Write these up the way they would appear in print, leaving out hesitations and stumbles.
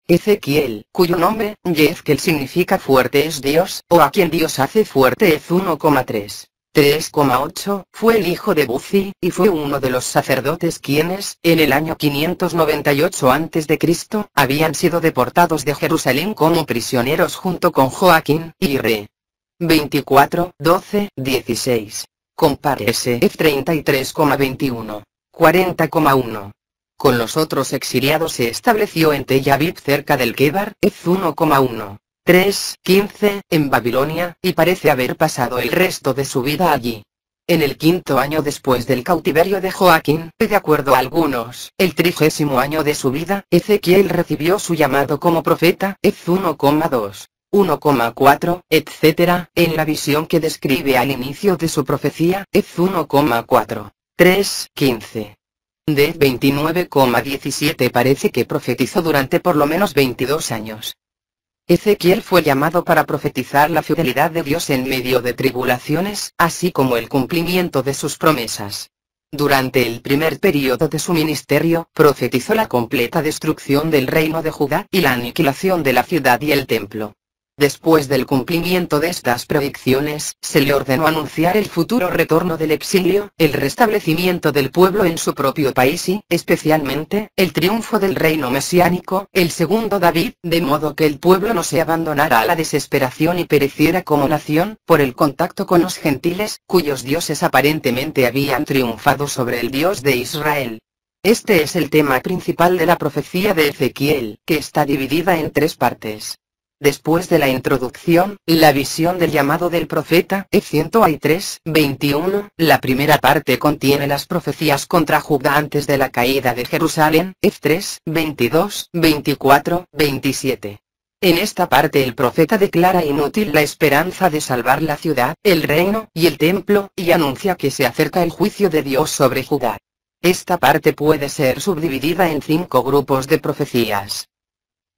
Ezequiel, cuyo nombre, Yezkel, significa fuerte es Dios, o a quien Dios hace fuerte, es 1,3. 3,8, fue el hijo de Buzi, y fue uno de los sacerdotes quienes, en el año 598 a.C., habían sido deportados de Jerusalén como prisioneros junto con Joaquín y Re. 24, 12, 16. Compare SF 33,21. 40,1. Con los otros exiliados se estableció en Tel Aviv cerca del Kebar, F 1,1. 3, 15, en Babilonia, y parece haber pasado el resto de su vida allí. En el 5.º año después del cautiverio de Joaquín, de acuerdo a algunos, el 30.º año de su vida, Ezequiel recibió su llamado como profeta, F 1,2, 1,4, etc., en la visión que describe al inicio de su profecía, F 1,4, 3, 15. De 29,17 parece que profetizó durante por lo menos 22 años. Ezequiel fue llamado para profetizar la fidelidad de Dios en medio de tribulaciones, así como el cumplimiento de sus promesas. Durante el primer período de su ministerio, profetizó la completa destrucción del reino de Judá y la aniquilación de la ciudad y el templo. Después del cumplimiento de estas predicciones, se le ordenó anunciar el futuro retorno del exilio, el restablecimiento del pueblo en su propio país y, especialmente, el triunfo del reino mesiánico, el segundo David, de modo que el pueblo no se abandonara a la desesperación y pereciera como nación, por el contacto con los gentiles, cuyos dioses aparentemente habían triunfado sobre el Dios de Israel. Este es el tema principal de la profecía de Ezequiel, que está dividida en 3 partes. Después de la introducción, la visión del llamado del profeta, F 21, la primera parte contiene las profecías contra Judá antes de la caída de Jerusalén, F 22, 24, 27. En esta parte el profeta declara inútil la esperanza de salvar la ciudad, el reino y el templo, y anuncia que se acerca el juicio de Dios sobre Judá. Esta parte puede ser subdividida en 5 grupos de profecías.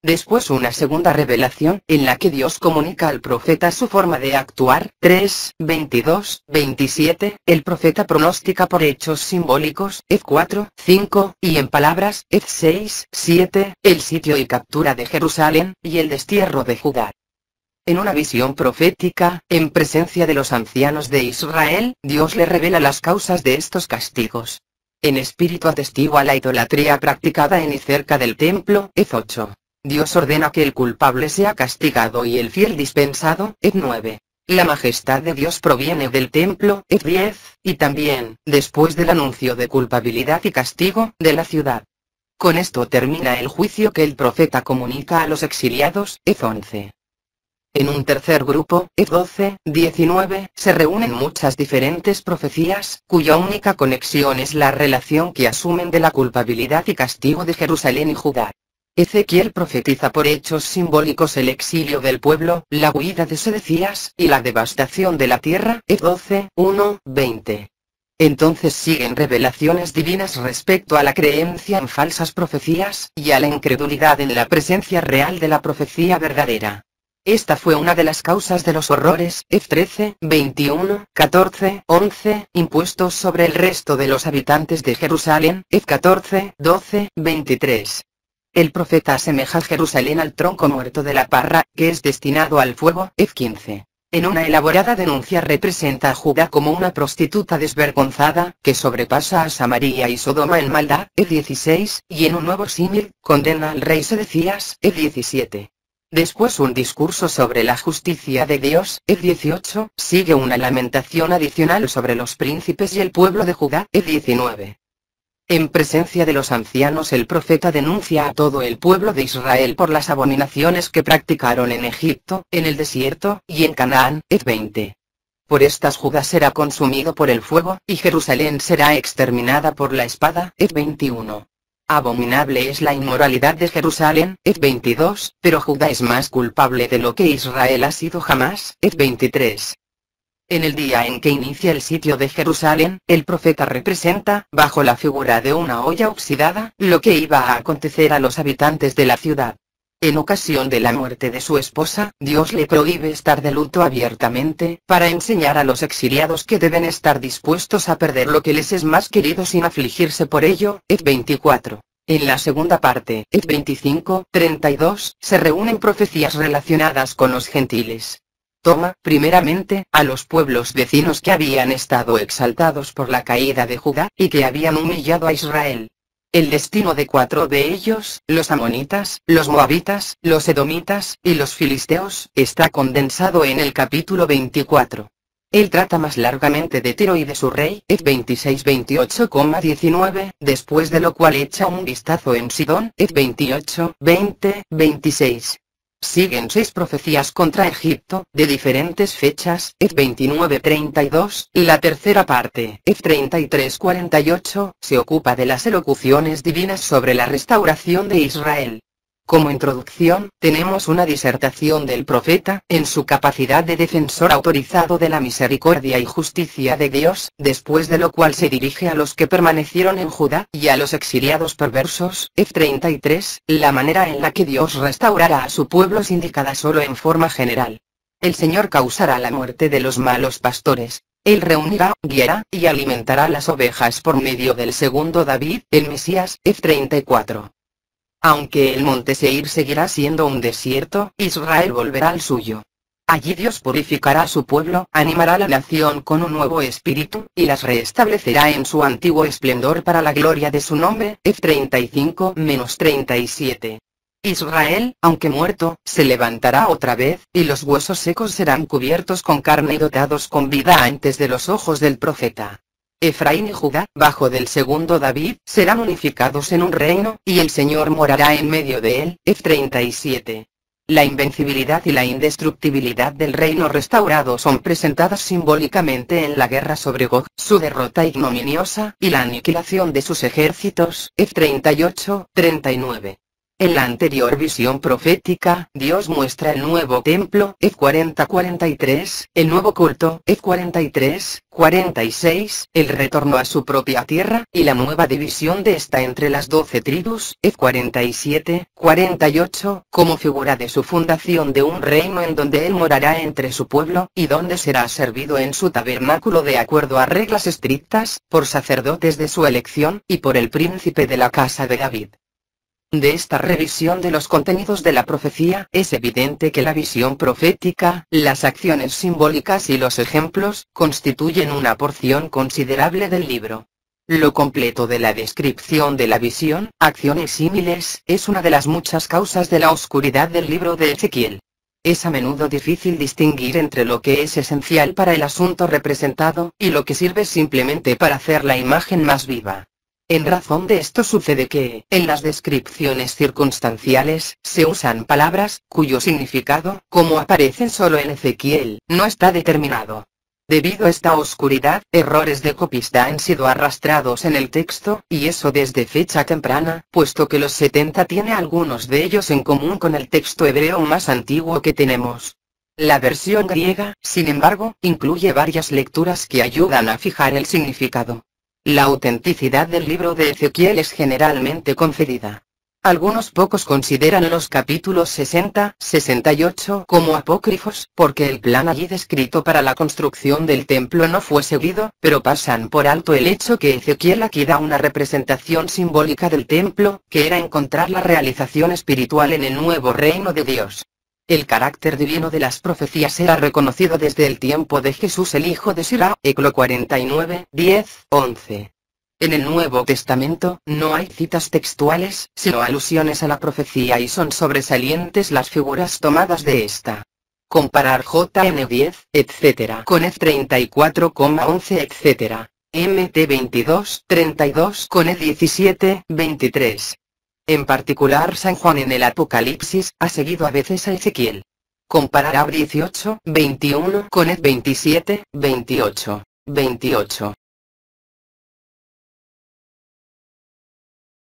Después una segunda revelación, en la que Dios comunica al profeta su forma de actuar, 3, 22, 27, el profeta pronostica por hechos simbólicos, F 4, 5, y en palabras, F 6, 7, el sitio y captura de Jerusalén, y el destierro de Judá. En una visión profética, en presencia de los ancianos de Israel, Dios le revela las causas de estos castigos. En espíritu atestigua la idolatría practicada en y cerca del templo, F 8. Dios ordena que el culpable sea castigado y el fiel dispensado, F 9. La majestad de Dios proviene del templo, F 10, y también, después del anuncio de culpabilidad y castigo, de la ciudad. Con esto termina el juicio que el profeta comunica a los exiliados, F 11. En un tercer grupo, F 12, 19, se reúnen muchas diferentes profecías, cuya única conexión es la relación que asumen de la culpabilidad y castigo de Jerusalén y Judá. Ezequiel profetiza por hechos simbólicos el exilio del pueblo, la huida de Sedecías, y la devastación de la tierra, F 12, 1, 20. Entonces siguen revelaciones divinas respecto a la creencia en falsas profecías, y a la incredulidad en la presencia real de la profecía verdadera. Esta fue una de las causas de los horrores, F 13, 21, 14, 11, impuestos sobre el resto de los habitantes de Jerusalén, F 14, 12, 23. El profeta asemeja Jerusalén al tronco muerto de la parra, que es destinado al fuego, F 15. En una elaborada denuncia representa a Judá como una prostituta desvergonzada, que sobrepasa a Samaria y Sodoma en maldad, F 16, y en un nuevo símil, condena al rey Sedecías, F 17. Después un discurso sobre la justicia de Dios, F 18, sigue una lamentación adicional sobre los príncipes y el pueblo de Judá, F 19. En presencia de los ancianos el profeta denuncia a todo el pueblo de Israel por las abominaciones que practicaron en Egipto, en el desierto, y en Canaán, F 20. Por estas Judá será consumido por el fuego, y Jerusalén será exterminada por la espada, F 21. Abominable es la inmoralidad de Jerusalén, F 22, pero Judá es más culpable de lo que Israel ha sido jamás, F 23. En el día en que inicia el sitio de Jerusalén, el profeta representa, bajo la figura de una olla oxidada, lo que iba a acontecer a los habitantes de la ciudad. En ocasión de la muerte de su esposa, Dios le prohíbe estar de luto abiertamente, para enseñar a los exiliados que deben estar dispuestos a perder lo que les es más querido sin afligirse por ello, F 24. En la segunda parte, F25:32, se reúnen profecías relacionadas con los gentiles. Toma, primeramente, a los pueblos vecinos que habían estado exaltados por la caída de Judá, y que habían humillado a Israel. El destino de 4 de ellos, los amonitas, los moabitas, los edomitas, y los filisteos, está condensado en el capítulo 24. Él trata más largamente de Tiro y de su rey, F26:28,19, después de lo cual echa un vistazo en Sidón, F28:20-26. Siguen 6 profecías contra Egipto, de diferentes fechas, F29:32, la tercera parte, F33:48, se ocupa de las elocuciones divinas sobre la restauración de Israel. Como introducción, tenemos una disertación del profeta, en su capacidad de defensor autorizado de la misericordia y justicia de Dios, después de lo cual se dirige a los que permanecieron en Judá, y a los exiliados perversos, F33, la manera en la que Dios restaurará a su pueblo es indicada solo en forma general. El Señor causará la muerte de los malos pastores. Él reunirá, guiará, y alimentará las ovejas por medio del segundo David, el Mesías, F34. Aunque el monte Seir seguirá siendo un desierto, Israel volverá al suyo. Allí Dios purificará a su pueblo, animará a la nación con un nuevo espíritu, y las restablecerá en su antiguo esplendor para la gloria de su nombre, F35-37. Israel, aunque muerto, se levantará otra vez, y los huesos secos serán cubiertos con carne y dotados con vida antes de los ojos del profeta. Efraín y Judá, bajo del segundo David, serán unificados en un reino, y el Señor morará en medio de él, F37. La invencibilidad y la indestructibilidad del reino restaurado son presentadas simbólicamente en la guerra sobre Gog, su derrota ignominiosa, y la aniquilación de sus ejércitos, F38-39. En la anterior visión profética, Dios muestra el nuevo templo, F40-43, el nuevo culto, F43-46, el retorno a su propia tierra, y la nueva división de esta entre las 12 tribus, F47-48, como figura de su fundación de un reino en donde Él morará entre su pueblo, y donde será servido en su tabernáculo de acuerdo a reglas estrictas, por sacerdotes de su elección, y por el príncipe de la casa de David. De esta revisión de los contenidos de la profecía, es evidente que la visión profética, las acciones simbólicas y los ejemplos, constituyen una porción considerable del libro. Lo completo de la descripción de la visión, acciones símiles, es una de las muchas causas de la oscuridad del libro de Ezequiel. Es a menudo difícil distinguir entre lo que es esencial para el asunto representado, y lo que sirve simplemente para hacer la imagen más viva. En razón de esto sucede que, en las descripciones circunstanciales, se usan palabras, cuyo significado, como aparecen solo en Ezequiel, no está determinado. Debido a esta oscuridad, errores de copista han sido arrastrados en el texto, y eso desde fecha temprana, puesto que los 70 tiene algunos de ellos en común con el texto hebreo más antiguo que tenemos. La versión griega, sin embargo, incluye varias lecturas que ayudan a fijar el significado. La autenticidad del libro de Ezequiel es generalmente concedida. Algunos pocos consideran los capítulos 60-68 como apócrifos, porque el plan allí descrito para la construcción del templo no fue seguido, pero pasan por alto el hecho que Ezequiel aquí da una representación simbólica del templo, que era encontrar la realización espiritual en el nuevo reino de Dios. El carácter divino de las profecías era reconocido desde el tiempo de Jesús el hijo de Sirá, Eclo 49:10-11. En el Nuevo Testamento, no hay citas textuales, sino alusiones a la profecía y son sobresalientes las figuras tomadas de esta. Comparar JN10, etc. con F34,11 etc. MT 22:32 con E17:23. En particular San Juan en el Apocalipsis, ha seguido a veces a Ezequiel. Comparar Ab 18:21 con Ed 27:28.